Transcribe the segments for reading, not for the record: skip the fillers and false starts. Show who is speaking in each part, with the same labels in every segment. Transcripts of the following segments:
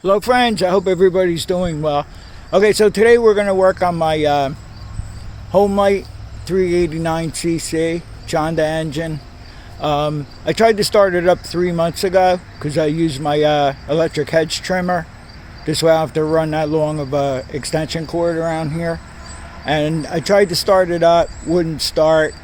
Speaker 1: Hello friends, I hope everybody's doing well. Okay, so today we're going to work on my Homelite 389cc Honda engine. I tried to start it up 3 months ago because I used my electric hedge trimmer. This way I don't have to run that long of a extension cord around here. And I tried to start it up, wouldn't start.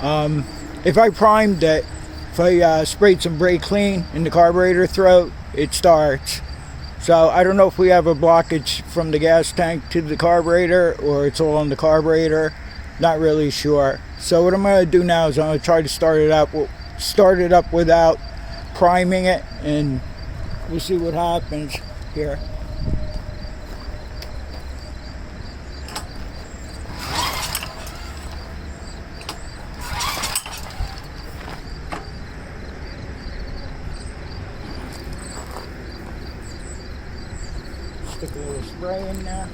Speaker 1: If I primed it, if I sprayed some brake clean in the carburetor throat, it starts. So I don't know if we have a blockage from the gas tank to the carburetor or it's all on the carburetor. Not really sure. So what I'm going to do now is I'm going to try to start it up without priming it, and we'll see what happens here. Stick a little spray in there.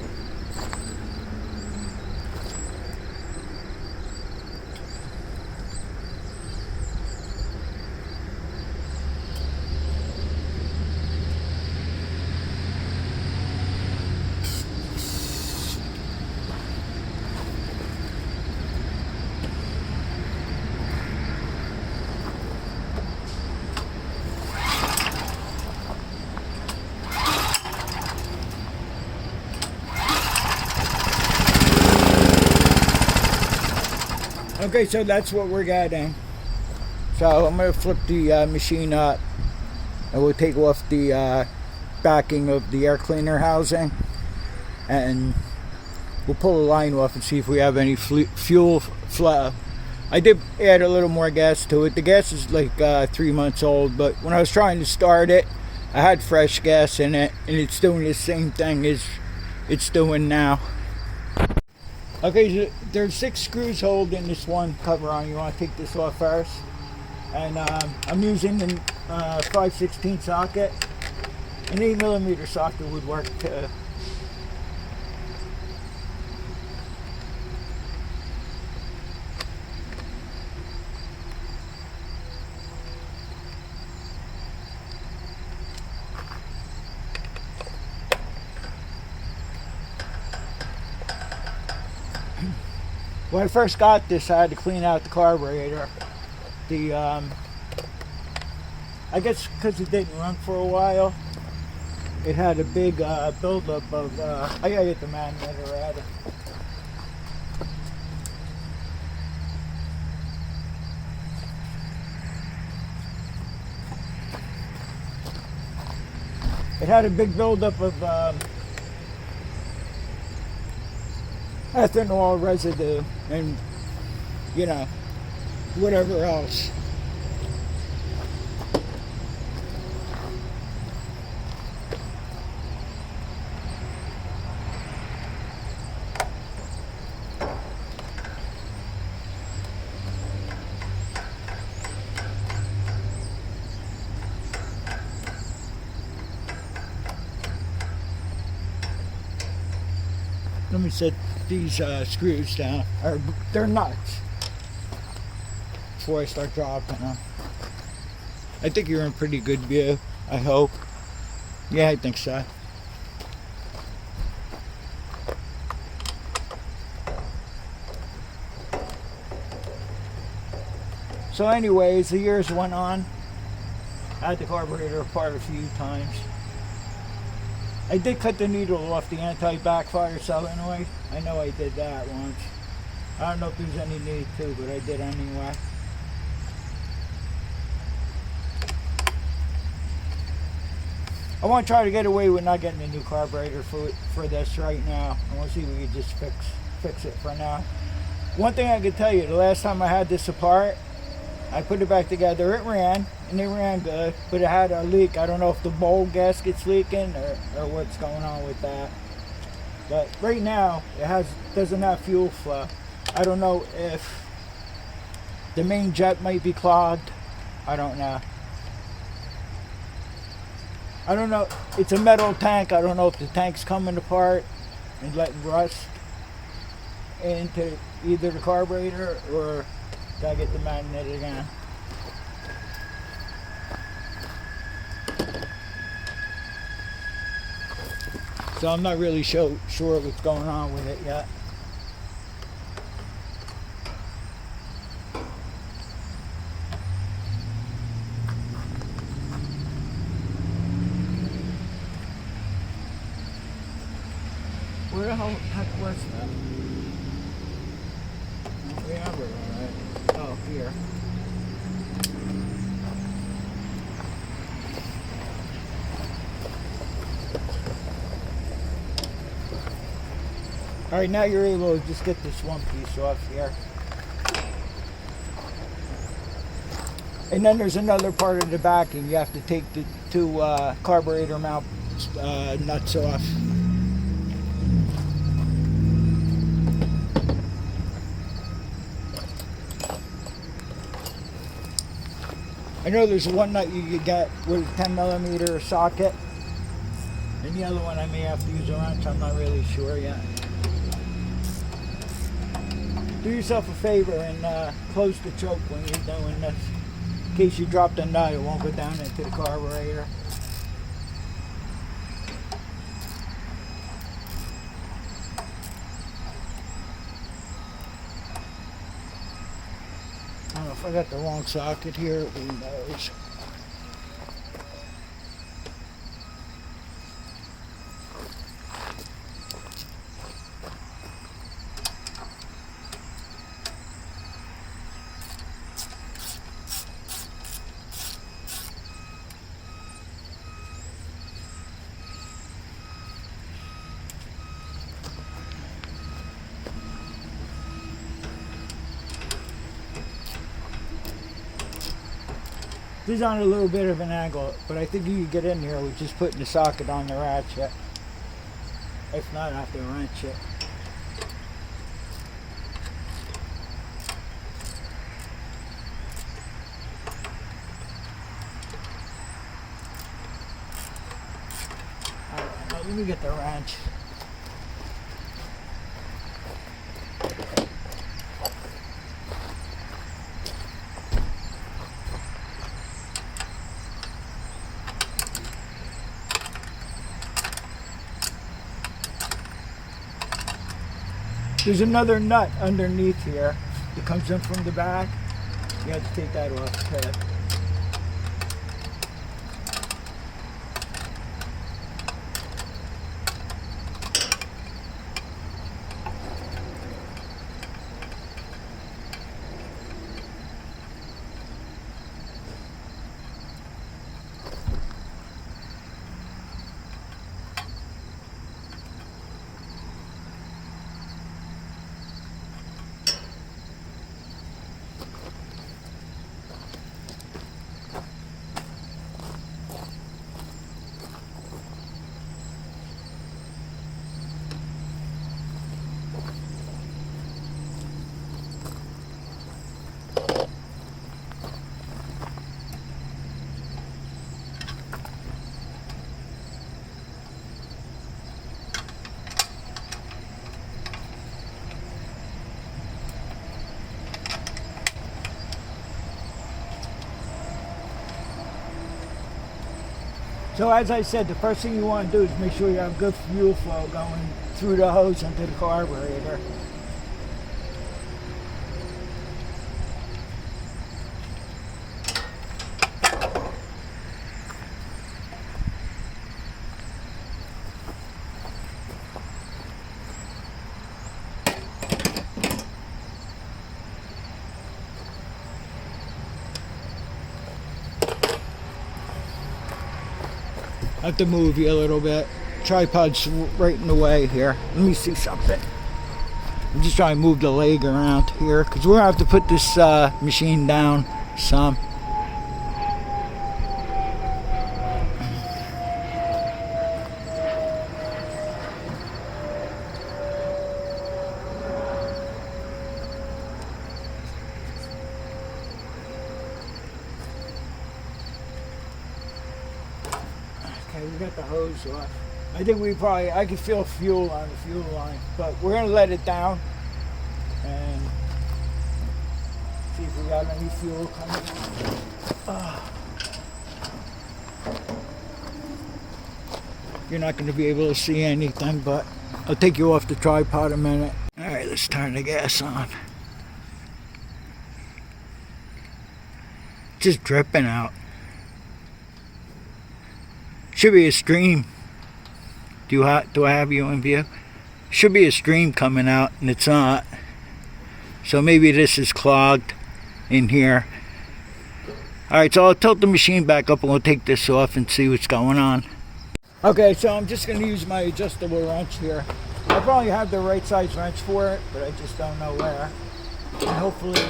Speaker 1: Okay, so that's what we're getting. So I'm going to flip the machine up and we'll take off the backing of the air cleaner housing and we'll pull the line off and see if we have any fuel flow. I did add a little more gas to it. The gas is like 3 months old, but when I was trying to start it, I had fresh gas in it and it's doing the same thing as it's doing now. Okay, so there's 6 screws holding this one cover on. You want to take this off first. And I'm using the 5/16 socket. An 8mm socket would work too. When I first got this, I had to clean out the carburetor. I guess because it didn't run for a while, it had a big buildup of. I gotta get the magnetor out of. It had a big buildup of ethanol residue and, you know, whatever else. Let me set these screws down. They're nuts before I start dropping them. I think you're in pretty good view, I hope. Yeah, I think so. So anyways, the years went on. I had the carburetor apart a few times. I did cut the needle off the anti-backfire solenoid. I know I did that once. I don't know if there's any need to, but I did anyway. I want to try to get away with not getting a new carburetor for this right now. I want to see if we can just fix it for now. One thing I can tell you, the last time I had this apart, I put it back together. It ran, and it ran good, but it had a leak. I don't know if the bowl gasket's leaking or what's going on with that. But right now, it doesn't have fuel flow. I don't know if the main jet might be clogged. I don't know. I don't know. It's a metal tank. I don't know if the tank's coming apart and letting rust into either the carburetor or gotta get the magnet again. So I'm not really sure what's going on with it yet. Where the heck was that? I don't remember, alright. Oh, here. Alright, now you're able to just get this one piece off here. And then there's another part of the backing. You have to take the two carburetor mount nuts off. I know there's one nut you could get with a 10mm socket. And the other one I may have to use a wrench. I'm not really sure yet. Do yourself a favor and close the choke when you're doing this. In case you drop the nut, it won't go down into the carburetor. I don't know if I got the wrong socket here. Who knows? This is on a little bit of an angle, but I think you can get in here with just putting the socket on the ratchet. If not, I have to wrench it. Alright, now let me get the wrench. There's another nut underneath here that comes in from the back. You have to take that off too. So as I said, the first thing you want to do is make sure you have good fuel flow going through the hose into the carburetor. I have to move you a little bit. Tripod's right in the way here. Let me see something. I'm just trying to move the leg around here because we're going to have to put this machine down some. Okay, we got the hose off. I think I can feel fuel on the fuel line, but we're gonna let it down and see if we got any fuel coming. you're not going to be able to see anything, but I'll take you off the tripod a minute. Alright, let's turn the gas on. Just dripping out. Should be a stream. Do I have you in view? Should be a stream coming out, and it's not. So maybe this is clogged in here. Alright, so I'll tilt the machine back up and we'll take this off and see what's going on. Okay, so I'm just going to use my adjustable wrench here. I probably have the right size wrench for it, but I just don't know where. And hopefully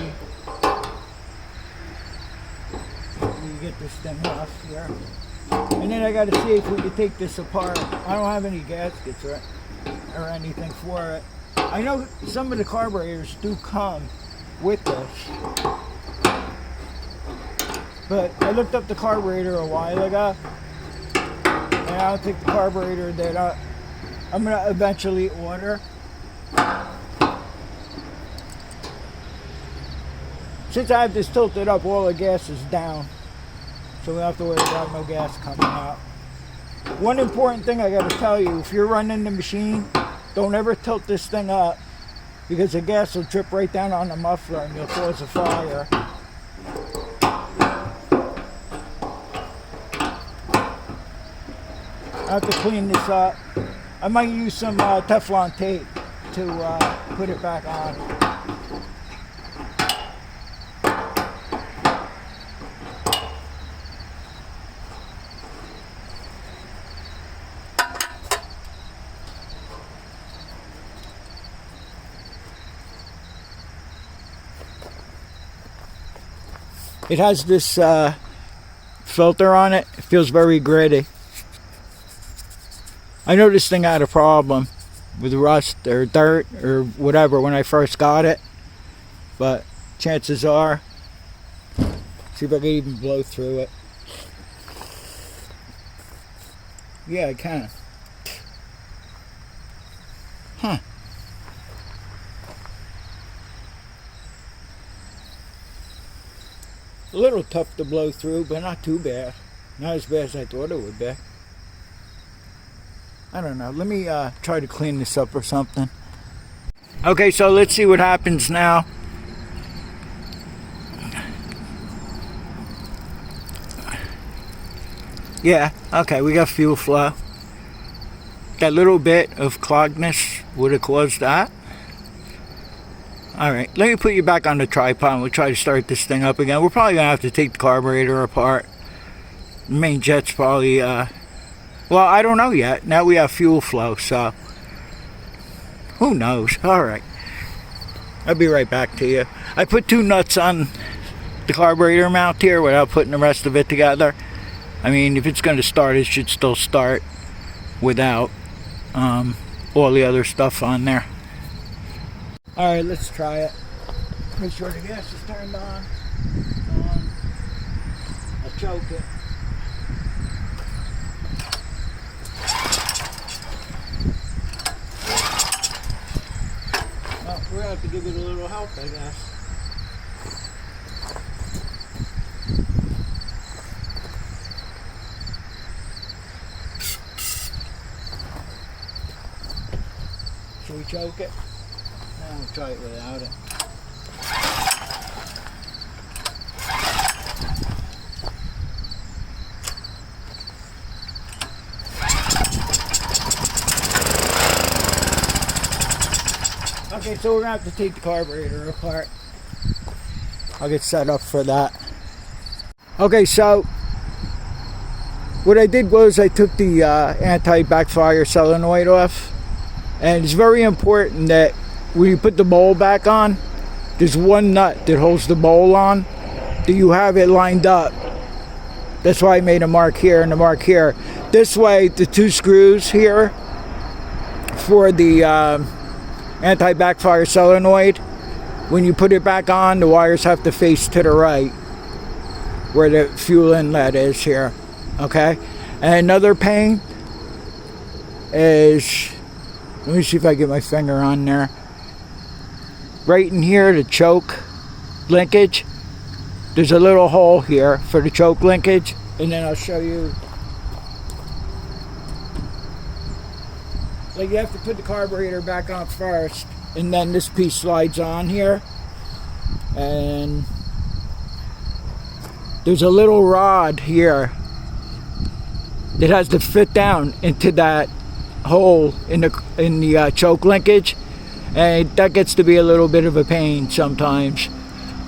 Speaker 1: we get this thing off here. And then I got to see if we can take this apart. I don't have any gaskets or anything for it. I know some of the carburetors do come with this. But I looked up the carburetor a while ago. And I don't think the carburetor that I'm going to eventually order. Since I have this tilted up, all the gas is down. So we don't have to worry about no gas coming out. One important thing I got to tell you, if you're running the machine, don't ever tilt this thing up, because the gas will drip right down on the muffler and you'll cause a fire. I have to clean this up. I might use some Teflon tape to put it back on. It has this filter on it. It feels very gritty. I know this thing had a problem with rust or dirt or whatever when I first got it, but chances are, see if I can even blow through it. Yeah, I can. Huh. A little tough to blow through, but not too bad. Not as bad as I thought it would be. I don't know. Let me try to clean this up or something. Okay, so let's see what happens now. Yeah, okay, we got fuel flow. That little bit of cloggedness would have caused that. Alright, let me put you back on the tripod and we'll try to start this thing up again. We're probably going to have to take the carburetor apart. The main jet's probably... well, I don't know yet. Now we have fuel flow, so who knows? All right. I'll be right back to you. I put 2 nuts on the carburetor mount here without putting the rest of it together. I mean, if it's going to start, it should still start without all the other stuff on there. All right, let's try it. Make sure the gas is turned on. I'll choke it. We're going to have to give it a little help, I guess. Should we choke it? No, we'll try it without it. Okay, so we're going to have to take the carburetor apart. I'll get set up for that. Okay, so what I did was I took the anti-backfire solenoid off. And it's very important that when you put the bowl back on, there's one nut that holds the bowl on, that you have it lined up. That's why I made a mark here and a mark here. This way, the 2 screws here for the anti-backfire solenoid, when you put it back on, the wires have to face to the right where the fuel inlet is here. Okay, and another pain is, let me see if I get my finger on there, right in here, the choke linkage. There's a little hole here for the choke linkage, and then I'll show you Like you have to put the carburetor back on first, and then this piece slides on here, and there's a little rod here that has to fit down into that hole in the choke linkage, and that gets to be a little bit of a pain sometimes.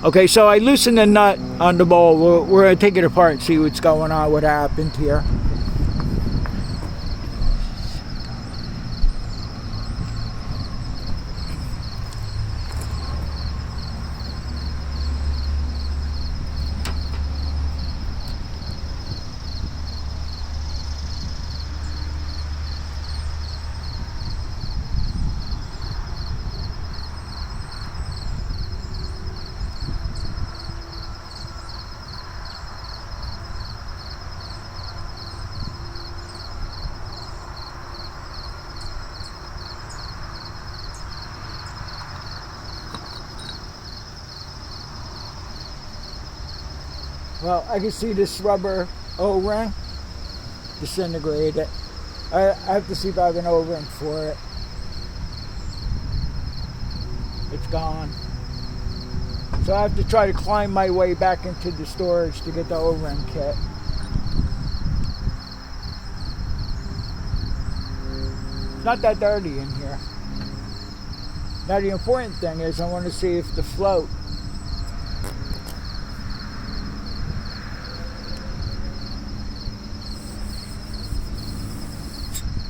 Speaker 1: Okay, so I loosened the nut on the bowl. We're gonna take it apart and see what's going on, what happened here. Well, I can see this rubber O-ring disintegrated. I have to see if I have an O-ring for it. It's gone. So I have to try to climb my way back into the storage to get the O-ring kit. It's not that dirty in here. Now the important thing is I want to see if the float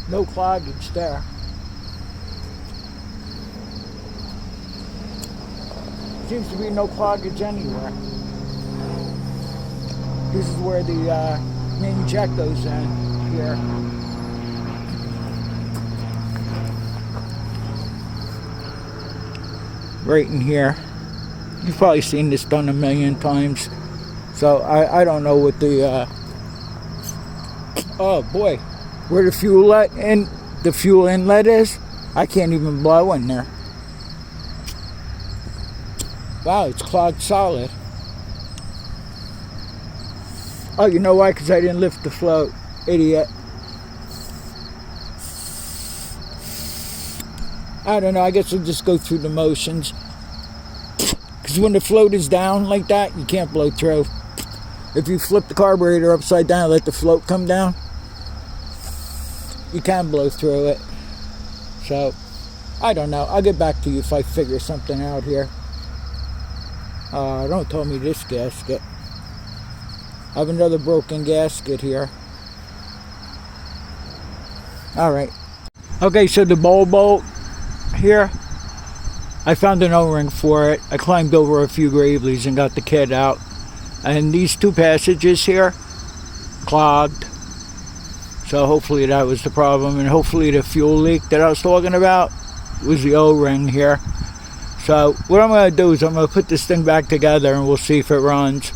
Speaker 1: no cloggage there. Seems to be no cloggage anywhere. This is where the main jet goes in here. Right in here. You've probably seen this done a million times. So I don't know what the oh boy, where the fuel inlet is, I can't even blow in there. Wow, it's clogged solid. Oh, you know why? Because I didn't lift the float. Idiot. I don't know, I guess we'll just go through the motions. Because when the float is down like that, you can't blow through. If you flip the carburetor upside down and let the float come down, you can blow through it. So, I don't know. I'll get back to you if I figure something out here. Don't tell me this gasket. I have another broken gasket here. Alright. Okay, so the bowl bolt here, I found an O-ring for it. I climbed over a few graveleys and got the kit out. And these two passages here, clogged. So hopefully that was the problem, and hopefully the fuel leak that I was talking about was the O-ring here. So what I'm going to do is I'm going to put this thing back together and we'll see if it runs.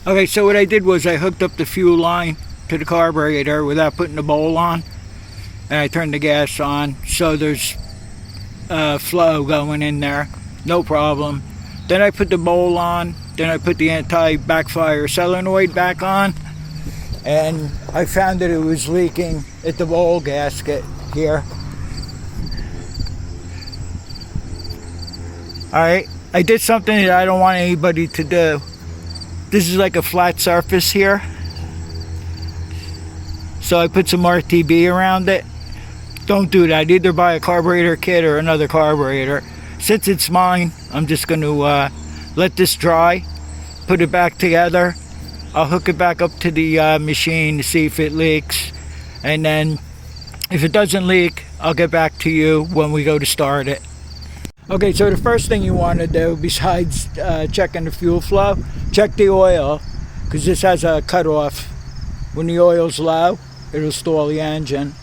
Speaker 1: Okay, so what I did was I hooked up the fuel line to the carburetor without putting the bowl on, and I turned the gas on, so there's flow going in there, no problem. Then I put the bowl on, then I put the anti-backfire solenoid back on, and I found that it was leaking at the bowl gasket here. Alright, I did something that I don't want anybody to do. This is like a flat surface here. So I put some RTB around it. Don't do that. Either buy a carburetor kit or another carburetor. Since it's mine, I'm just going to let this dry, put it back together. I'll hook it back up to the machine to see if it leaks, and then if it doesn't leak, I'll get back to you when we go to start it. Okay, so the first thing you want to do, besides checking the fuel flow, check the oil, because this has a cutoff. When the oil's low, it'll stall the engine.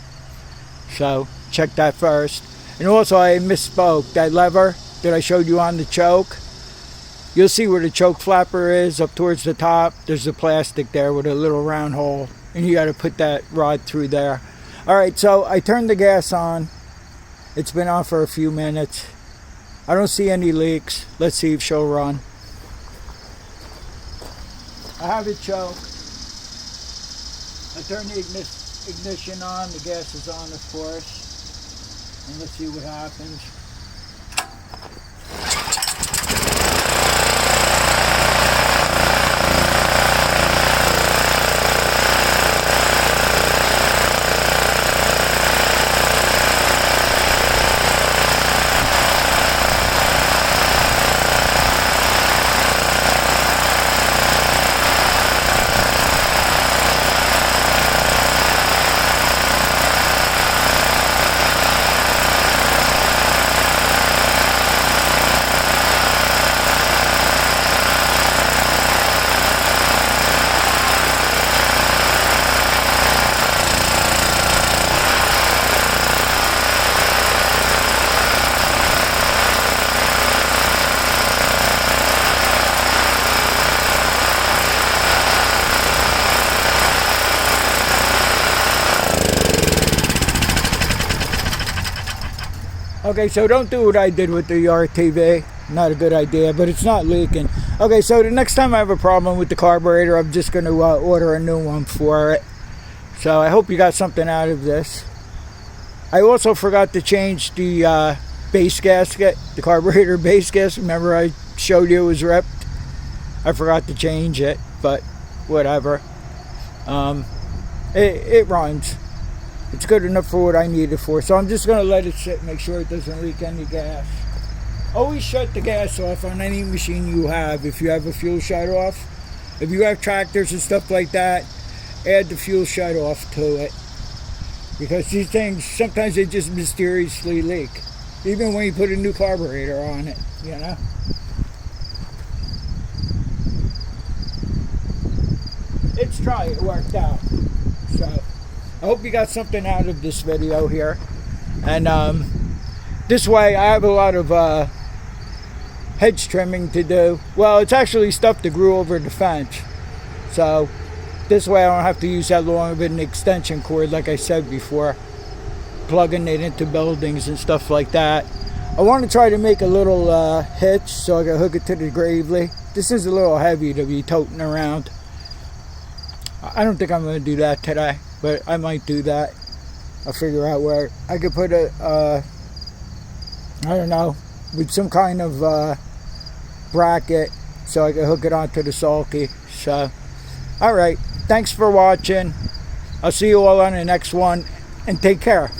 Speaker 1: So check that first. And also, I misspoke. That lever that I showed you on the choke, you'll see where the choke flapper is up towards the top. There's a plastic there with a little round hole, and you got to put that rod through there. Alright, so I turned the gas on. It's been on for a few minutes. I don't see any leaks. Let's see if she'll run. I have it choked. I turned the ignition on. The gas is on, of course. And let's see what happens. Okay, so don't do what I did with the RTV. Not a good idea, but it's not leaking. Okay, so the next time I have a problem with the carburetor, I'm just going to order a new one for it. So I hope you got something out of this. I also forgot to change the base gasket, the carburetor base gasket. Remember I showed you it was ripped? I forgot to change it, but whatever. It runs. It's good enough for what I need it for. So I'm just going to let it sit, make sure it doesn't leak any gas. Always shut the gas off on any machine you have if you have a fuel shut off. If you have tractors and stuff like that, add the fuel shut off to it. Because these things, sometimes they just mysteriously leak. Even when you put a new carburetor on it, you know. It's try, it worked out. So I hope you got something out of this video here. And this way I have a lot of hedge trimming to do. Well, it's actually stuff that grew over the fence. So this way I don't have to use that long of an extension cord like I said before. Plugging it into buildings and stuff like that. I want to try to make a little hitch so I can hook it to the gravely. This is a little heavy to be toting around. I don't think I'm going to do that today, but I might do that. I'll figure out where I could put a, I don't know, with some kind of bracket so I can hook it onto the sulky. So, alright, thanks for watching. I'll see you all on the next one, and take care.